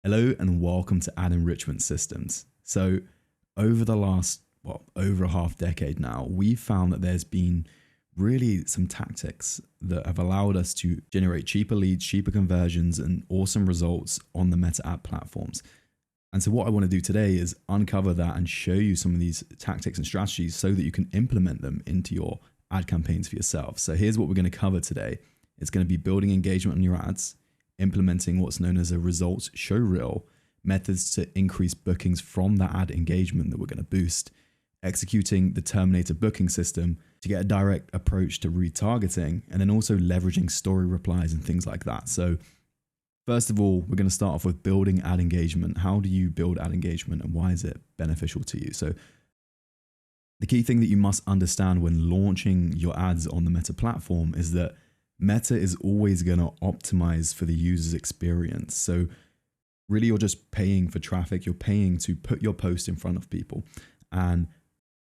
Hello and welcome to Ad Enrichment Systems. So over the last, over a half decade now, we've found that there's been really some tactics that have allowed us to generate cheaper leads, cheaper conversions, and awesome results on the Meta ad platforms. And so what I want to do today is uncover that and show you some of these tactics and strategies so that you can implement them into your ad campaigns for yourself. So here's what we're going to cover today. It's going to be building engagement on your ads, implementing what's known as a results show reel, methods to increase bookings from that ad engagement that we're going to boost, executing the Terminator booking system to get a direct approach to retargeting, and then also leveraging story replies and things like that. So first of all, we're going to start off with building ad engagement. How do you build ad engagement and why is it beneficial to you? So the key thing that you must understand when launching your ads on the Meta platform is that Meta is always going to optimize for the user's experience. So really you're just paying for traffic. You're paying to put your post in front of people, and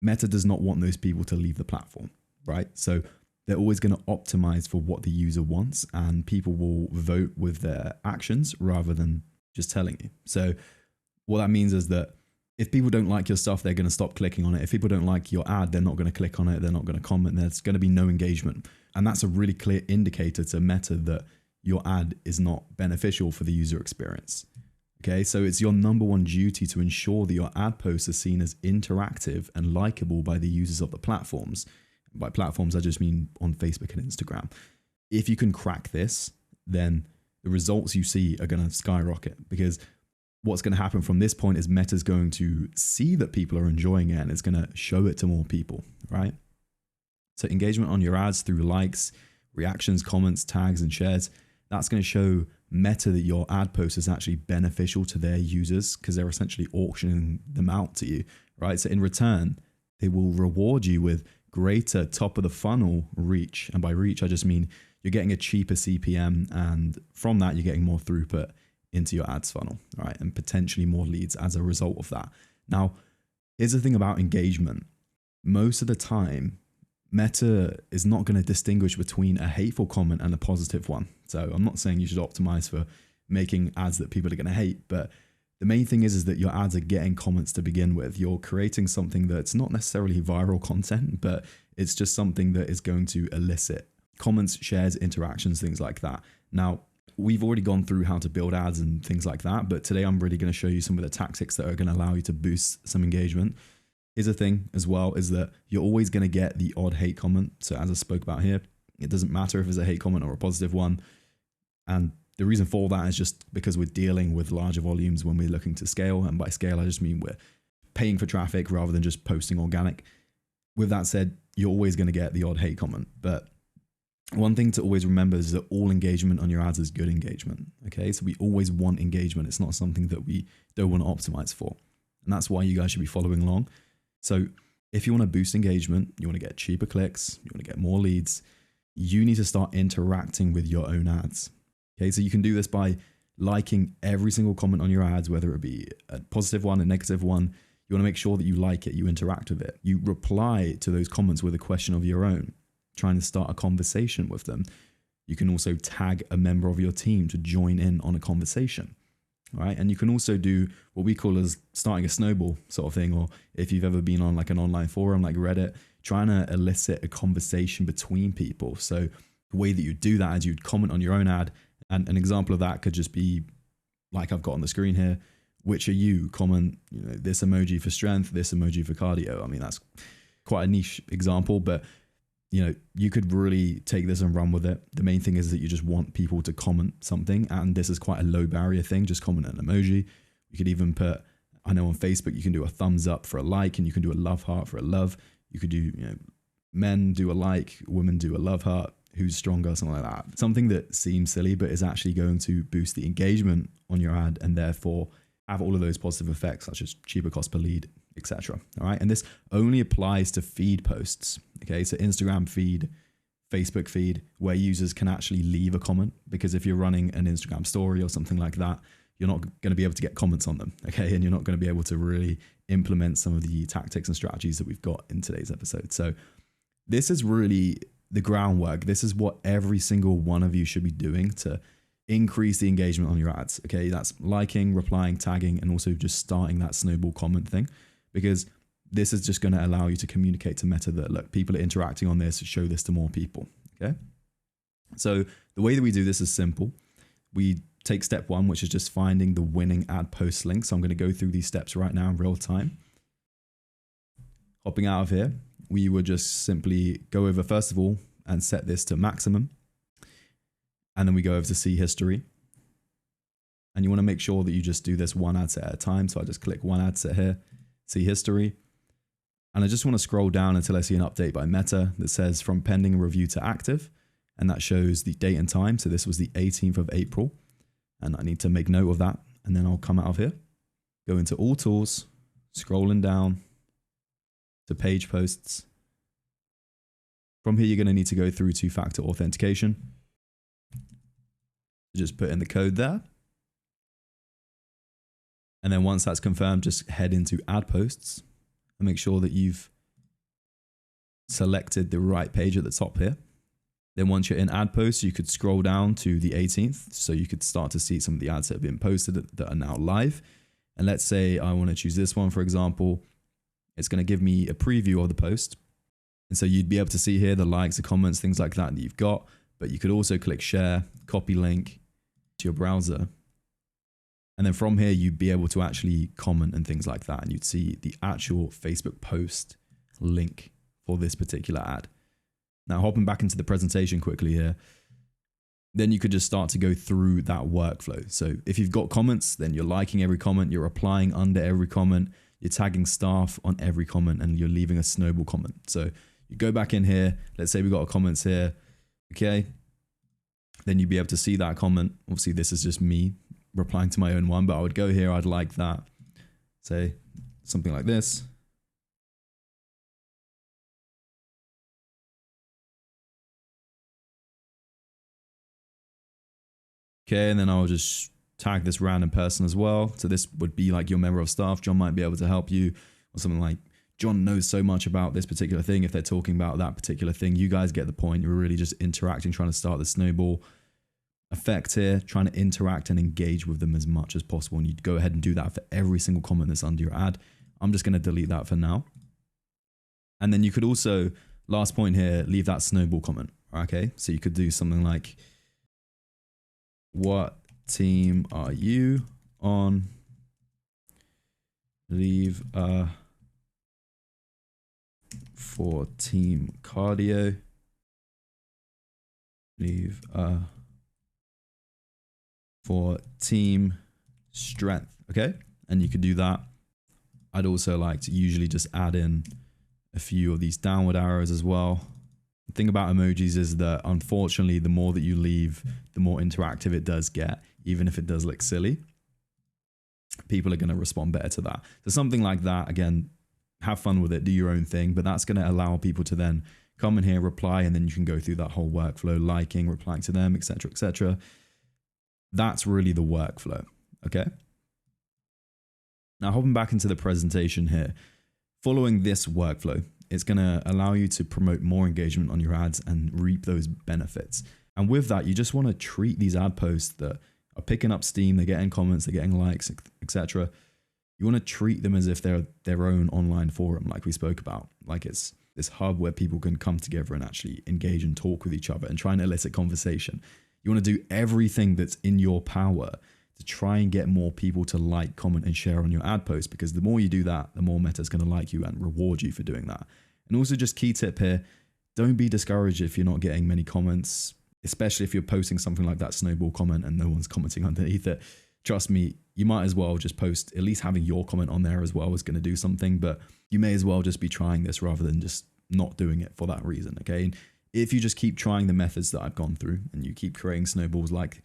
Meta does not want those people to leave the platform, right? So they're always going to optimize for what the user wants, and people will vote with their actions rather than just telling you. So what that means is that if people don't like your stuff, they're going to stop clicking on it. If people don't like your ad, they're not going to click on it. They're not going to comment. There's going to be no engagement. And that's a really clear indicator to Meta that your ad is not beneficial for the user experience. Okay, so it's your number one duty to ensure that your ad posts are seen as interactive and likable by the users of the platforms. By platforms, I just mean on Facebook and Instagram. If you can crack this, then the results you see are going to skyrocket, because what's going to happen from this point is Meta's going to see that people are enjoying it and it's going to show it to more people, right? So engagement on your ads through likes, reactions, comments, tags, and shares, that's going to show Meta that your ad post is actually beneficial to their users because they're essentially auctioning them out to you, right? So in return, they will reward you with greater top of the funnel reach. And by reach, I just mean you're getting a cheaper CPM, and from that, you're getting more throughput into your ads funnel, right? And potentially more leads as a result of that. Now, here's the thing about engagement. Most of the time, Meta is not going to distinguish between a hateful comment and a positive one. So I'm not saying you should optimize for making ads that people are going to hate, but the main thing is that your ads are getting comments to begin with. You're creating something that's not necessarily viral content, but it's just something that is going to elicit comments, shares, interactions, things like that. Now, we've already gone through how to build ads and things like that, but today I'm really going to show you some of the tactics that are going to allow you to boost some engagement. Here's the thing as well, is that you're always going to get the odd hate comment. So as I spoke about here, it doesn't matter if it's a hate comment or a positive one. And the reason for that is just because we're dealing with larger volumes when we're looking to scale. And by scale, I just mean we're paying for traffic rather than just posting organic. With that said, you're always going to get the odd hate comment. But one thing to always remember is that all engagement on your ads is good engagement. Okay, so we always want engagement. It's not something that we don't want to optimize for. And that's why you guys should be following along. So if you want to boost engagement, you want to get cheaper clicks, you want to get more leads, you need to start interacting with your own ads. Okay, so you can do this by liking every single comment on your ads, whether it be a positive one, a negative one. You want to make sure that you like it, you interact with it. You reply to those comments with a question of your own, trying to start a conversation with them. You can also tag a member of your team to join in on a conversation. Right? And you can also do what we call as starting a snowball sort of thing, or if you've ever been on like an online forum like Reddit, trying to elicit a conversation between people. So the way that you do that is you'd comment on your own ad, and an example of that could just be like I've got on the screen here, which are you? Comment, this emoji for strength, this emoji for cardio. I mean, that's quite a niche example, but you could really take this and run with it. The main thing is that you just want people to comment something, and this is quite a low barrier thing. Just comment an emoji. You could even put, I know on Facebook, you can do a thumbs up for a like, and you can do a love heart for a love. You could do, men do a like, women do a love heart, who's stronger, something like that. Something that seems silly, but is actually going to boost the engagement on your ad and therefore have all of those positive effects, such as cheaper cost per lead, etc. All right. And this only applies to feed posts. Okay. So Instagram feed, Facebook feed, where users can actually leave a comment, because if you're running an Instagram story or something like that, you're not going to be able to get comments on them. Okay. And you're not going to be able to really implement some of the tactics and strategies that we've got in today's episode. So this is really the groundwork. This is what every single one of you should be doing to increase the engagement on your ads. Okay, that's liking, replying, tagging, and also just starting that snowball comment thing, because this is just going to allow you to communicate to Meta that, look, people are interacting on this, show this to more people. Okay, so the way that we do this is simple. We take step one, which is just finding the winning ad post link. So I'm going to go through these steps right now in real time. Hopping out of here, we would just simply go over, first of all, and set this to maximum. And then we go over to see history. And you want to make sure that you just do this one ad set at a time. So I just click one ad set here, see history. And I just want to scroll down until I see an update by Meta that says from pending review to active. And that shows the date and time. So this was the 18th of April. And I need to make note of that. And then I'll come out of here, go into all tools, scrolling down to page posts. From here, you're going to need to go through two-factor authentication. Just put in the code there. And then once that's confirmed, just head into ad posts and make sure that you've selected the right page at the top here. Then once you're in ad posts, you could scroll down to the 18th. So you could start to see some of the ads that have been posted that are now live. And let's say I want to choose this one, for example. It's going to give me a preview of the post. And so you'd be able to see here the likes, the comments, things like that you've got. But you could also click share, copy link to your browser. And then from here, you'd be able to actually comment and things like that. And you'd see the actual Facebook post link for this particular ad. Now, hopping back into the presentation quickly here, then you could just start to go through that workflow. So if you've got comments, then you're liking every comment, you're replying under every comment, you're tagging staff on every comment, and you're leaving a snowball comment. So you go back in here, let's say we got a comments here, okay? Then you'd be able to see that comment. Obviously, this is just me replying to my own one, but I would go here, I'd like that, say something like this. Okay, and then I'll just tag this random person as well. So this would be like your member of staff. John might be able to help you, or something like, John knows so much about this particular thing. If they're talking about that particular thing, you guys get the point. You're really just interacting, trying to start the snowball effect here, trying to interact and engage with them as much as possible. And you'd go ahead and do that for every single comment that's under your ad. I'm just going to delete that for now. And then you could also, last point here, leave that snowball comment. Okay, so you could do something like, what team are you on? Leave for team cardio. Leave for team strength. Okay, and you could do that. I'd also like to usually just add in a few of these downward arrows as well. The thing about emojis is that unfortunately, the more that you leave, the more interactive it does get, even if it does look silly. People are going to respond better to that. So something like that, again, have fun with it, do your own thing, but that's going to allow people to then come in here, reply, and then you can go through that whole workflow, liking, replying to them, etc., etc. That's really the workflow, okay? Now, hopping back into the presentation here, following this workflow, it's going to allow you to promote more engagement on your ads and reap those benefits. And with that, you just want to treat these ad posts that are picking up steam, they're getting comments, they're getting likes, etc. You want to treat them as if they're their own online forum, like we spoke about. Like it's this hub where people can come together and actually engage and talk with each other and try and elicit conversation. You want to do everything that's in your power to try and get more people to like, comment, and share on your ad post, because the more you do that, the more Meta's going to like you and reward you for doing that. And also, just key tip here, don't be discouraged if you're not getting many comments, especially if you're posting something like that snowball comment and no one's commenting underneath it. Trust me, you might as well just post, at least having your comment on there as well is going to do something, but you may as well just be trying this rather than just not doing it for that reason, okay? And if you just keep trying the methods that I've gone through and you keep creating snowballs like,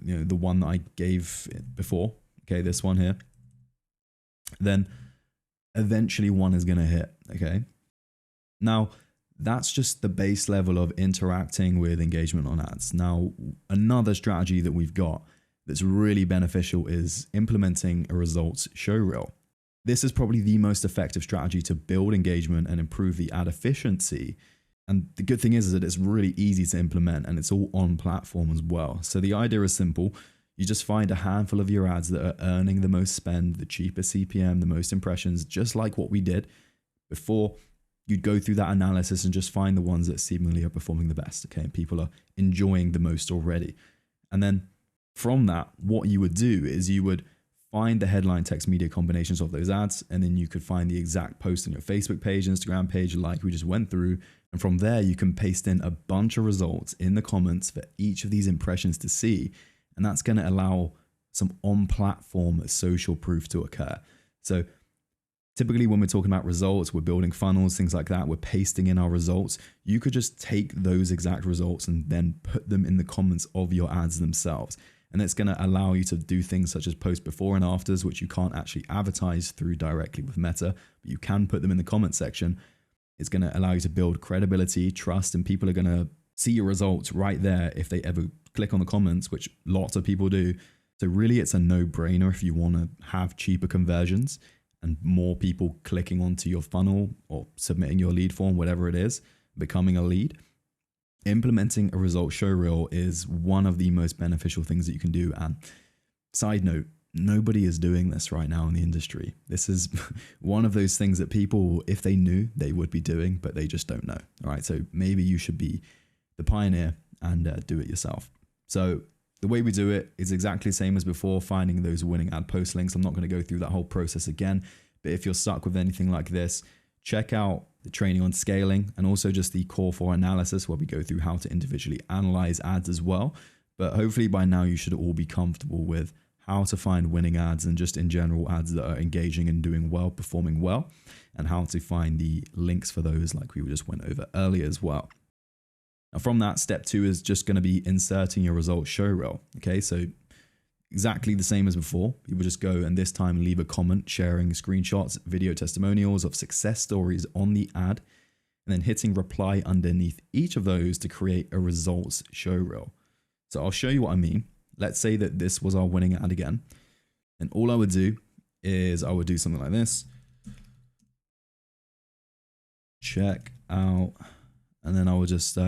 you know, the one that I gave before, okay, this one here, then eventually one is going to hit, okay? Now, that's just the base level of interacting with engagement on ads. Now, another strategy that we've got that's really beneficial is implementing a results show reel. This is probably the most effective strategy to build engagement and improve the ad efficiency And the good thing is that it's really easy to implement and it's all on platform as well. So the idea is simple. You just find a handful of your ads that are earning the most spend, the cheapest CPM, the most impressions, just like what we did before. You'd go through that analysis and just find the ones that seemingly are performing the best, okay? And people are enjoying the most already. And then from that, what you would do is you would find the headline text media combinations of those ads, and then you could find the exact post on your Facebook page, Instagram page, like we just went through. And from there, you can paste in a bunch of results in the comments for each of these impressions to see. And that's going to allow some on-platform social proof to occur. So typically when we're talking about results, we're building funnels, things like that, we're pasting in our results. You could just take those exact results and then put them in the comments of your ads themselves. And it's going to allow you to do things such as post before and afters, which you can't actually advertise through directly with Meta, but you can put them in the comment section. It's going to allow you to build credibility, trust, and people are going to see your results right there if they ever click on the comments, which lots of people do. So really it's a no-brainer if you want to have cheaper conversions and more people clicking onto your funnel or submitting your lead form, whatever it is, becoming a lead. Implementing a result show reel is one of the most beneficial things that you can do. And side note, nobody is doing this right now in the industry. This is one of those things that people, if they knew, they would be doing, but they just don't know. All right. So maybe you should be the pioneer and do it yourself. So the way we do it is exactly the same as before, finding those winning ad post links. I'm not going to go through that whole process again, but if you're stuck with anything like this, check out the training on scaling and also just the core 4 analysis where we go through how to individually analyze ads as well. But hopefully by now you should all be comfortable with how to find winning ads and just in general ads that are engaging and doing well, performing well, and how to find the links for those like we just went over earlier as well. Now from that, step 2 is just going to be inserting your results show reel. Okay, so exactly the same as before. You will just go and this time leave a comment sharing screenshots, video testimonials of success stories on the ad, and then hitting reply underneath each of those to create a results show reel. So I'll show you what I mean. Let's say that this was our winning ad again. And all I would do is I would do something like this. Check out. And then I would just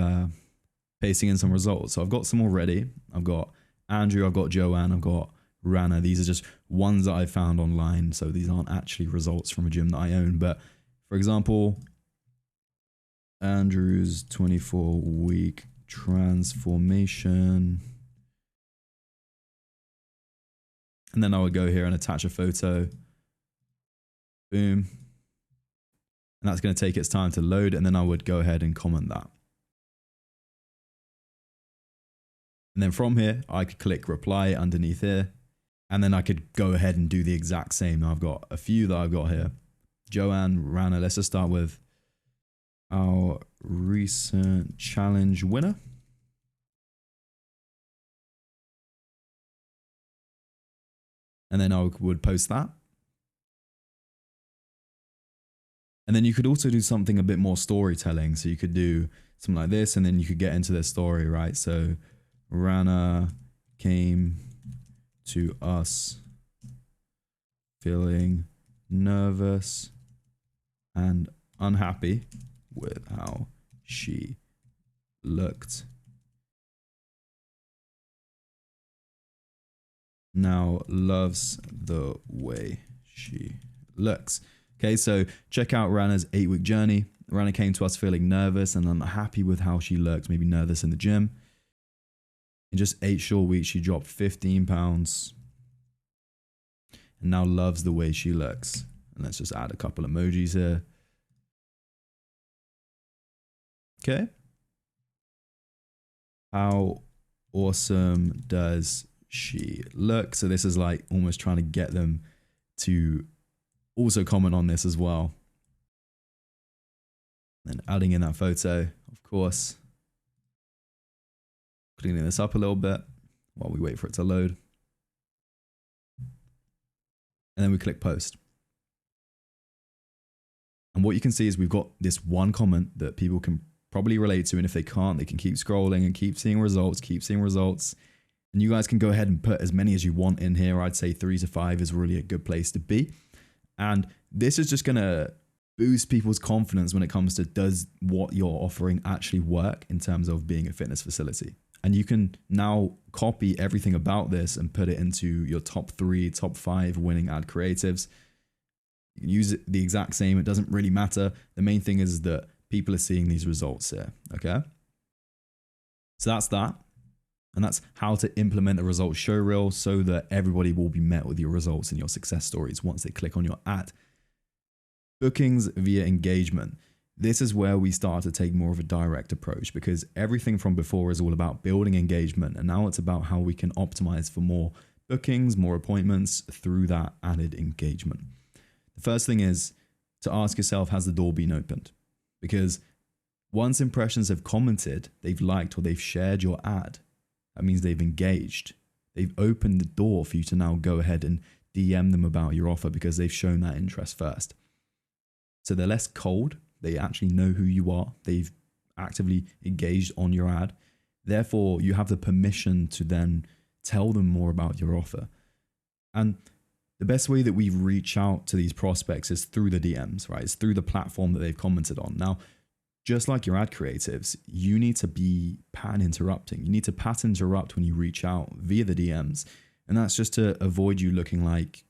pasting in some results. So I've got some already. I've got Andrew, I've got Joanne, I've got Rana. These are just ones that I found online. So these aren't actually results from a gym that I own. But for example, Andrew's 24-week transformation. And then I would go here and attach a photo. Boom. And that's going to take its time to load. And then I would go ahead and comment that. And then from here, I could click reply underneath here. And then I could go ahead and do the exact same. Now I've got a few that I've got here. Joanne, Rana, let's just start with our recent challenge winner. And then I would post that. And then you could also do something a bit more storytelling. So you could do something like this, and then you could get into their story, right? So Rana came to us feeling nervous and unhappy with how she looked. Now loves the way she looks. Okay, so check out Rana's 8-week journey. Rana came to us feeling nervous and unhappy with how she looked, maybe nervous in the gym. In just 8 short weeks, she dropped 15 pounds and now loves the way she looks. And let's just add a couple emojis here. Okay. How awesome does she look? So this is like almost trying to get them to also comment on this as well. And adding in that photo, of course. Cleaning this up a little bit while we wait for it to load. And then we click post. And what you can see is we've got this one comment that people can probably relate to. And if they can't, they can keep scrolling and keep seeing results, And you guys can go ahead and put as many as you want in here. I'd say 3 to 5 is really a good place to be. And this is just going to boost people's confidence when it comes to does what you're offering actually work in terms of being a fitness facility. And you can now copy everything about this and put it into your top 3, top 5 winning ad creatives. You can use it the exact same. It doesn't really matter. The main thing is that people are seeing these results here. Okay. So that's that. And that's how to implement the results show reel so that everybody will be met with your results and your success stories once they click on your ad. Bookings via engagement. This is where we start to take more of a direct approach, because everything from before is all about building engagement. And now it's about how we can optimize for more bookings, more appointments through that added engagement. The first thing is to ask yourself, has the door been opened? Because once impressions have commented, they've liked or they've shared your ad, that means they've engaged. They've opened the door for you to now go ahead and DM them about your offer because they've shown that interest first. So they're less cold. They actually know who you are. They've actively engaged on your ad. Therefore, you have the permission to then tell them more about your offer. And the best way that we reach out to these prospects is through the DMs, right? It's through the platform that they've commented on. Now, just like your ad creatives, you need to be pattern interrupting. You need to pattern interrupt when you reach out via the DMs. And that's just to avoid you looking like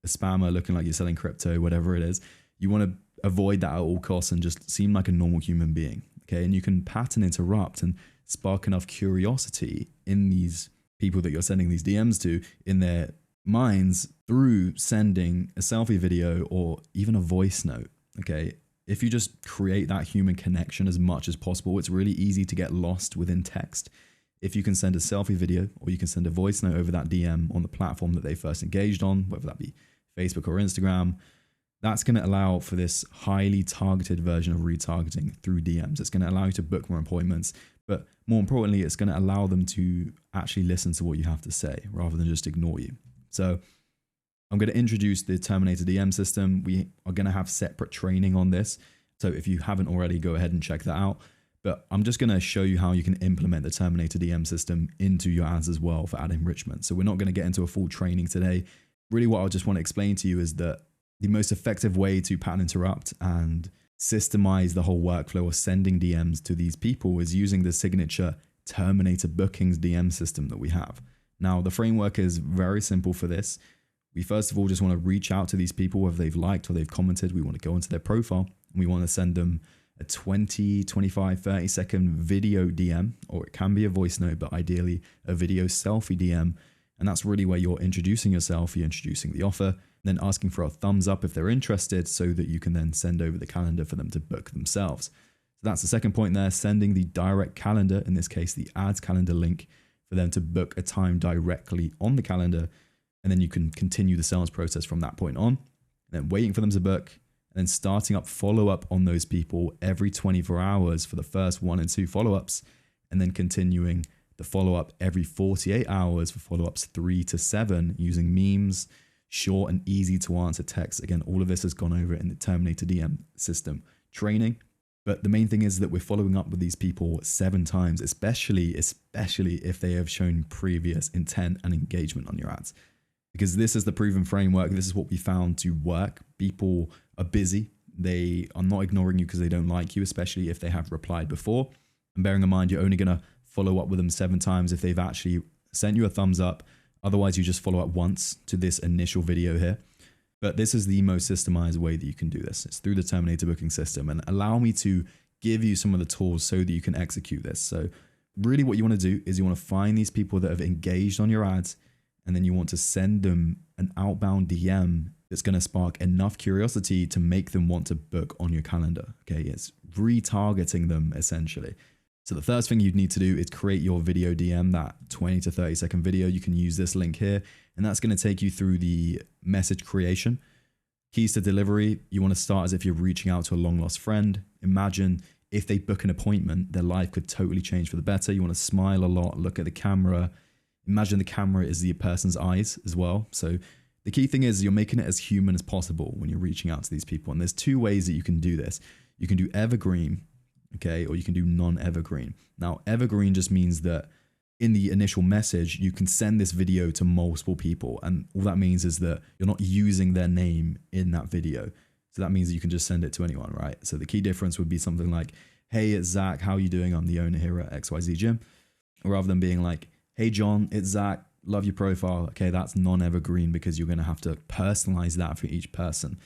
a spammer, looking like you're selling crypto, whatever it is. You want to avoid that at all costs and just seem like a normal human being. Okay. And you can pattern interrupt and spark enough curiosity in these people that you're sending these DMs to in their minds through sending a selfie video or even a voice note. Okay. If you just create that human connection as much as possible, it's really easy to get lost within text. If you can send a selfie video or you can send a voice note over that DM on the platform that they first engaged on, whether that be Facebook or Instagram, that's going to allow for this highly targeted version of retargeting through DMs. It's going to allow you to book more appointments, but more importantly, it's going to allow them to actually listen to what you have to say rather than just ignore you. So I'm going to introduce the Terminator DM system. We are going to have separate training on this. So if you haven't already, go ahead and check that out. But I'm just going to show you how you can implement the Terminator DM system into your ads as well for ad enrichment. So we're not going to get into a full training today. Really what I just want to explain to you is that the most effective way to pattern interrupt and systemize the whole workflow of sending DMs to these people is using the signature Terminator bookings DM system that we have. Now, the framework is very simple for this. We first of all just want to reach out to these people, whether they've liked or they've commented. We want to go into their profile and we want to send them a 20, 25, 30 second video DM, or it can be a voice note, but ideally a video selfie DM. And that's really where you're introducing yourself, you're introducing the offer, then asking for a thumbs up if they're interested so that you can then send over the calendar for them to book themselves. So that's the second point there, sending the direct calendar, in this case, the ads calendar link for them to book a time directly on the calendar. And then you can continue the sales process from that point on, and then waiting for them to book, and then starting up follow-up on those people every 24 hours for the first 1 and 2 follow-ups, and then continuing the follow-up every 48 hours for follow-ups 3 to 7 using memes, short and easy to answer texts. Again, all of this has gone over in the Terminator DM system training. But the main thing is that we're following up with these people 7 times, especially if they have shown previous intent and engagement on your ads. Because this is the proven framework. This is what we found to work. People are busy. They are not ignoring you because they don't like you, especially if they have replied before. And bearing in mind, you're only going to follow up with them 7 times if they've actually sent you a thumbs up. Otherwise, you just follow up once to this initial video here. But this is the most systemized way that you can do this. It's through the Terminator booking system. And allow me to give you some of the tools so that you can execute this. So really what you want to do is you want to find these people that have engaged on your ads, and then you want to send them an outbound DM that's going to spark enough curiosity to make them want to book on your calendar. Okay, it's retargeting them essentially. So the first thing you'd need to do is create your video DM, that 20 to 30 second video. You can use this link here, and that's going to take you through the message creation. Keys to delivery, you want to start as if you're reaching out to a long lost friend. Imagine if they book an appointment, their life could totally change for the better. You want to smile a lot, look at the camera. Imagine the camera is the person's eyes as well. So the key thing is you're making it as human as possible when you're reaching out to these people. And there's 2 ways that you can do this. You can do evergreen, okay, or you can do non-evergreen. Now, evergreen just means that in the initial message, you can send this video to multiple people. And all that means is that you're not using their name in that video. So that means you can just send it to anyone, right? So the key difference would be something like, hey, it's Zack. How are you doing? I'm the owner here at XYZ Gym. Rather than being like, hey, John, it's Zack. Love your profile. Okay, that's non-evergreen because you're going to have to personalize that for each person.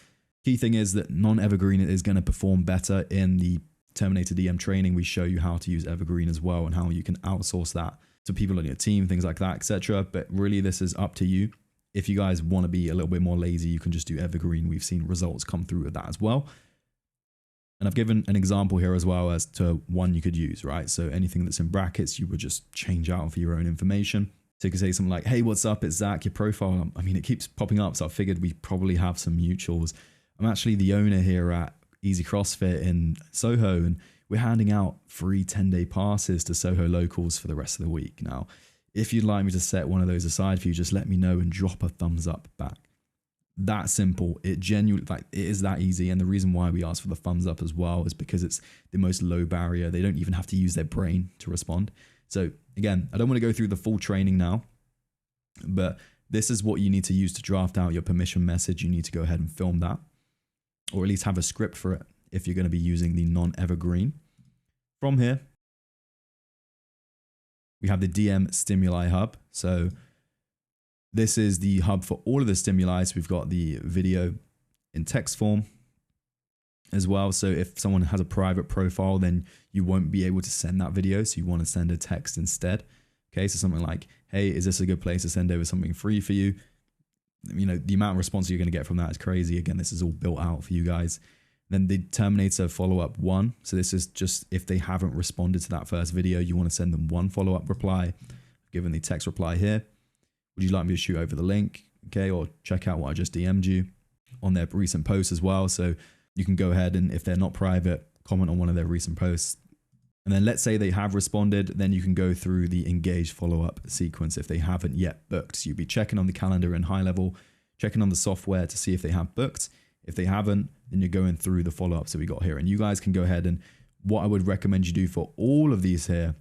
Key thing is that non-evergreen is going to perform better in the Terminator DM training. We show you how to use evergreen as well and how you can outsource that to people on your team, things like that, etc. But really, this is up to you. If you guys want to be a little bit more lazy, you can just do evergreen. We've seen results come through with that as well. And I've given an example here as well as to one you could use, right? So anything that's in brackets, you would just change out for your own information. So you could say something like, hey, what's up? It's Zack, your profile. I mean, it keeps popping up. So I figured we probably have some mutuals. I'm actually the owner here at Easy CrossFit in Soho, and we're handing out free 10-day passes to Soho locals for the rest of the week. Now, if you'd like me to set one of those aside for you, just let me know and drop a thumbs up back. That simple. It genuinely, like, it is that easy. And the reason why we ask for the thumbs up as well is because it's the most low barrier. They don't even have to use their brain to respond. So again, I don't want to go through the full training now, but this is what you need to use to draft out your permission message. You need to go ahead and film that, or at least have a script for it if you're going to be using the non-evergreen. From here, we have the DM Stimuli Hub. So this is the hub for all of the stimuli. So we've got the video in text form as well. So if someone has a private profile, then you won't be able to send that video. So you want to send a text instead. Okay, so something like, hey, is this a good place to send over something free for you? You know, the amount of response you're going to get from that is crazy. Again, this is all built out for you guys. Then the Terminator follow-up 1. So this is just if they haven't responded to that first video, you want to send them one follow-up reply. Given the text reply here, would you like me to shoot over the link? Okay, or check out what I just DM'd you on their recent posts as well. So you can go ahead and, if they're not private, comment on one of their recent posts. And then let's say they have responded, then you can go through the engaged follow-up sequence if they haven't yet booked. So you'll be checking on the calendar in high level, checking on the software to see if they have booked. If they haven't, then you're going through the follow-ups that we got here. And you guys can go ahead, and what I would recommend you do for all of these here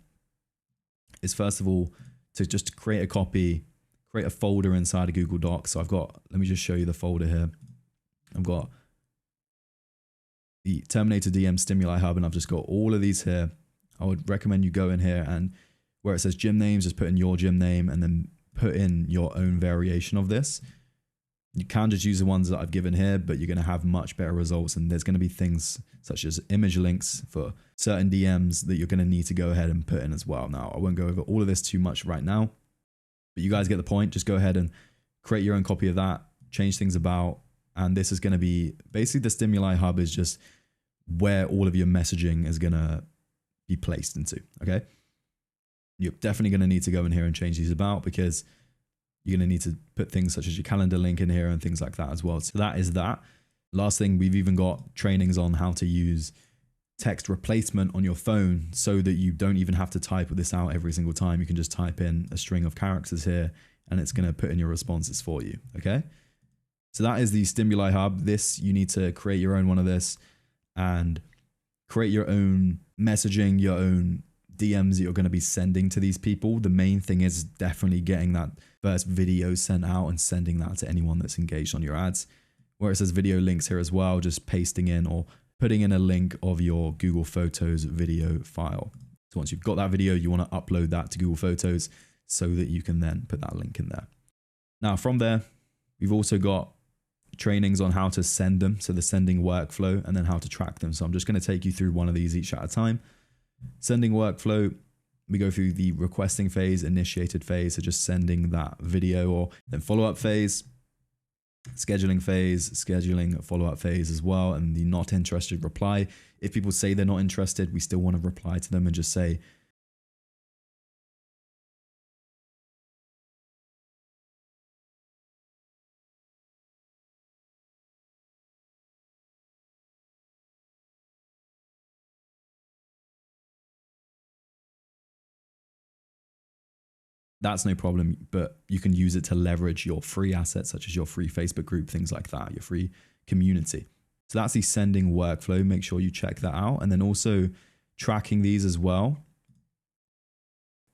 is, first of all, to just create a copy, create a folder inside of Google Docs. So I've got, let me just show you the folder here. I've got the Terminator DM Stimuli Hub, and I've just got all of these here. I would recommend you go in here, and where it says gym names, just put in your gym name and then put in your own variation of this. You can just use the ones that I've given here, but you're going to have much better results. And there's going to be things such as image links for certain DMs that you're going to need to go ahead and put in as well. Now, I won't go over all of this too much right now, but you guys get the point. Just go ahead and create your own copy of that, change things about. And this is going to be basically the Stimuli Hub is just where all of your messaging is going to be placed into. Okay. You're definitely going to need to go in here and change these about, because you're going to need to put things such as your calendar link in here and things like that as well. So that is that. Last thing, we've even got trainings on how to use text replacement on your phone so that you don't even have to type this out every single time. You can just type in a string of characters here and it's going to put in your responses for you. Okay. So that is the Stimuli Hub. This, you need to create your own one of this and create your own messaging, your own DMs that you're going to be sending to these people. The main thing is definitely getting that first video sent out and sending that to anyone that's engaged on your ads. Where it says video links here as well, just pasting in or putting in a link of your Google Photos video file. So once you've got that video, you want to upload that to Google Photos so that you can then put that link in there. Now from there, we've also got trainings on how to send them. So the sending workflow and then how to track them. So I'm just going to take you through one of these each at a time. Sending workflow, we go through the requesting phase, initiated phase, so just sending that video, or then follow-up phase, scheduling phase, scheduling follow-up phase as well, and the not interested reply. If people say they're not interested, we still want to reply to them and just say, that's no problem, but you can use it to leverage your free assets, such as your free Facebook group, things like that, your free community. So that's the sending workflow. Make sure you check that out. And then also tracking these as well.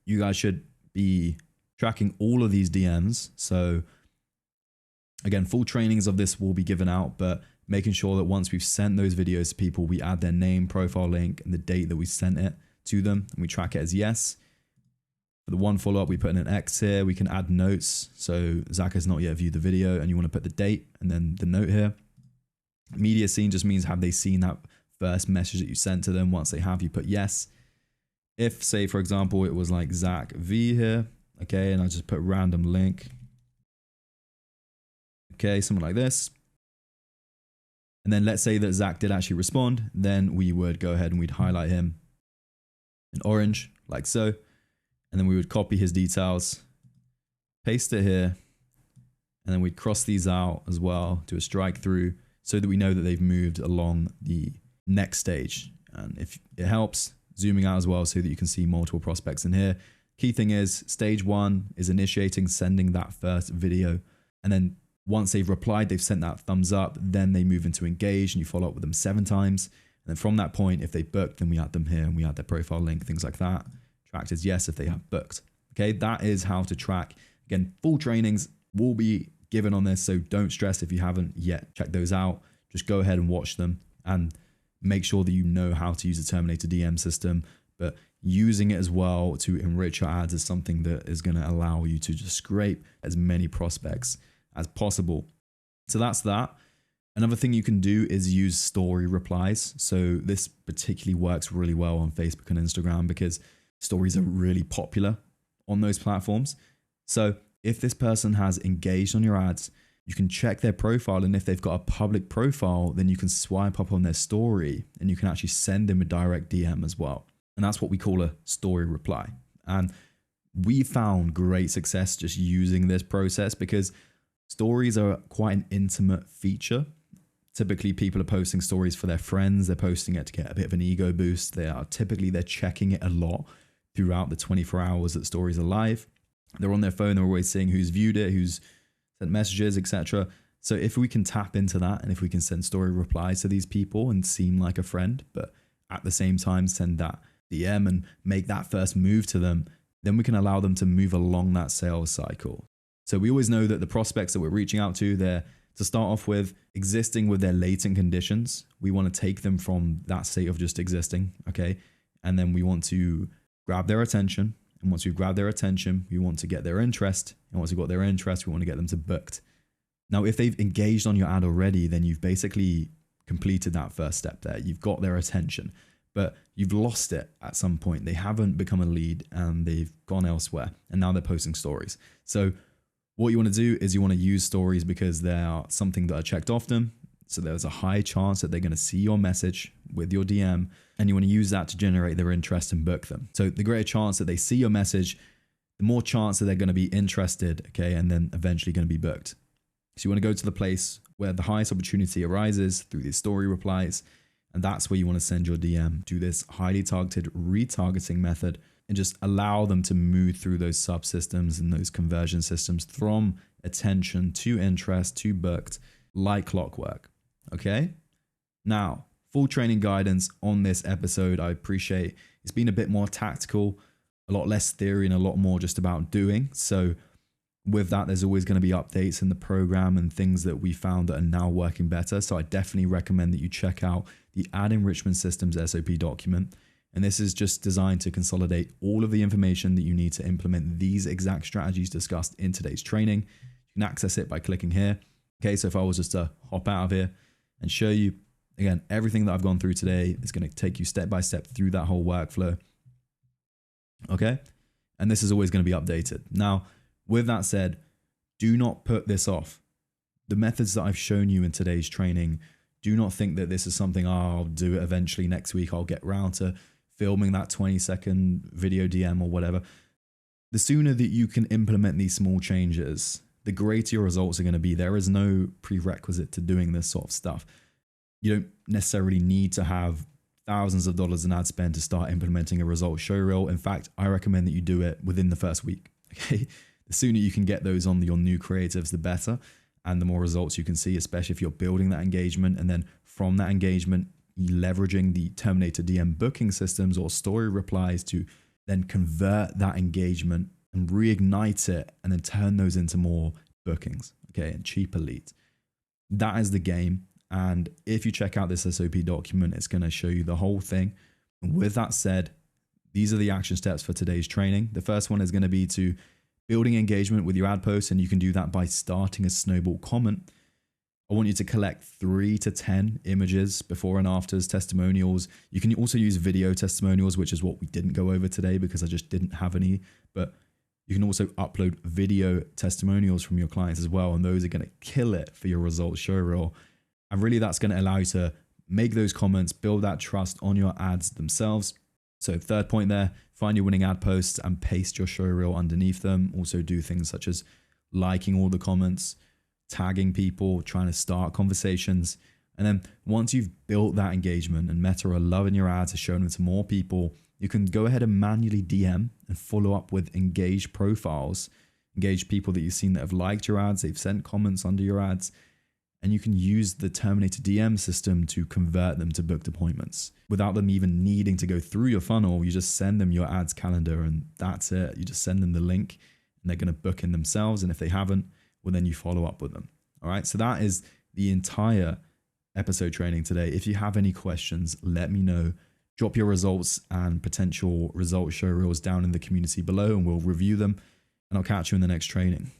You guys should be tracking all of these DMs. So again, full trainings of this will be given out, but making sure that once we've sent those videos to people, we add their name, profile link, and the date that we sent it to them, and we track it as yes. For the one follow-up, we put in an X here. We can add notes. So Zack has not yet viewed the video, and you want to put the date and then the note here. Media seen just means have they seen that first message that you sent to them. Once they have, you put yes. If, say, for example, it was like Zack V here, okay, and I just put random link, okay, something like this. And then let's say that Zack did actually respond, then we would go ahead and we'd highlight him in orange, like so. And then we would copy his details, paste it here, and then we'd cross these out as well, do a strike through so that we know that they've moved along the next stage. And if it helps, zooming out as well so that you can see multiple prospects in here. Key thing is stage 1 is initiating, sending that first video. And then once they've replied, they've sent that thumbs up, then they move into engage and you follow up with them 7 times. And then from that point, if they booked, then we add them here and we add their profile link, things like that. Tracked as yes if they have booked. Okay, that is how to track. Again, full trainings will be given on this, so don't stress if you haven't yet checked those out. Just go ahead and watch them and make sure that you know how to use the Terminator DM system, but using it as well to enrich your ads is something that is going to allow you to just scrape as many prospects as possible. So that's that. Another thing you can do is use story replies. So this particularly works really well on Facebook and Instagram because stories are really popular on those platforms. So if this person has engaged on your ads, you can check their profile. And if they've got a public profile, then you can swipe up on their story and you can actually send them a direct DM as well. And that's what we call a story reply. And we found great success just using this process because stories are quite an intimate feature. Typically, people are posting stories for their friends. They're posting it to get a bit of an ego boost. They're checking it a lot throughout the 24 hours that stories are live. They're on their phone. They're always seeing who's viewed it, who's sent messages, etc. So if we can tap into that and if we can send story replies to these people and seem like a friend, but at the same time send that DM and make that first move to them, then we can allow them to move along that sales cycle. So we always know that the prospects that we're reaching out to, they're to start off with existing with their latent conditions. We want to take them from that state of just existing, okay? And then we want to grab their attention. And once we've grabbed their attention, we want to get their interest. And once we've got their interest, we want to get them to booked. Now, if they've engaged on your ad already, then you've basically completed that first step there. You've got their attention, but you've lost it at some point. They haven't become a lead and they've gone elsewhere. And now they're posting stories. So what you want to do is you want to use stories because they are something that are checked often. So there's a high chance that they're going to see your message with your DM and you want to use that to generate their interest and book them. So the greater chance that they see your message, the more chance that they're going to be interested, okay, and then eventually going to be booked. So you want to go to the place where the highest opportunity arises through these story replies, and that's where you want to send your DM. Do this highly targeted retargeting method and just allow them to move through those subsystems and those conversion systems from attention to interest to booked like clockwork. Okay. Now, full training guidance on this episode. I appreciate it's been a bit more tactical, a lot less theory and a lot more just about doing. So with that, there's always going to be updates in the program and things that we found that are now working better. So I definitely recommend that you check out the Ad Enrichment Systems SOP document. And this is just designed to consolidate all of the information that you need to implement these exact strategies discussed in today's training. You can access it by clicking here. Okay, so if I was just to hop out of here and show you, again, everything that I've gone through today is going to take you step by step through that whole workflow. Okay, and this is always going to be updated. Now, with that said, do not put this off. The methods that I've shown you in today's training, do not think that this is something, I'll do it eventually next week. I'll get around to filming that 20-second video DM or whatever. The sooner that you can implement these small changes, the greater your results are going to be. There is no prerequisite to doing this sort of stuff. You don't necessarily need to have thousands of dollars in ad spend to start implementing a results show reel. In fact, I recommend that you do it within the first week. Okay, the sooner you can get those on your new creatives, the better, and the more results you can see, especially if you're building that engagement. And then from that engagement, leveraging the Terminator DM booking systems or story replies to then convert that engagement and reignite it and then turn those into more bookings, okay, and cheaper leads. That is the game. And if you check out this SOP document, it's going to show you the whole thing. And with that said, these are the action steps for today's training. The first one is going to be to building engagement with your ad posts, and you can do that by starting a snowball comment. I want you to collect 3 to 10 images, before and afters, testimonials. You can also use video testimonials, which is what we didn't go over today because I just didn't have any. But you can also upload video testimonials from your clients as well, and those are going to kill it for your results show reel. And really that's going to allow you to make those comments, build that trust on your ads themselves. So third point there, find your winning ad posts and paste your show reel underneath them. Also do things such as liking all the comments, tagging people, trying to start conversations. And then once you've built that engagement and Meta are loving your ads, are showing them to more people, you can go ahead and manually DM and follow up with engaged profiles, engaged people that you've seen that have liked your ads, they've sent comments under your ads. And you can use the Terminator DM system to convert them to booked appointments without them even needing to go through your funnel. You just send them your ads calendar and that's it. You just send them the link and they're going to book in themselves. And if they haven't, well, then you follow up with them. All right. So that is the entire episode training today. If you have any questions, let me know. Drop your results and potential result show reels down in the community below and we'll review them. And I'll catch you in the next training.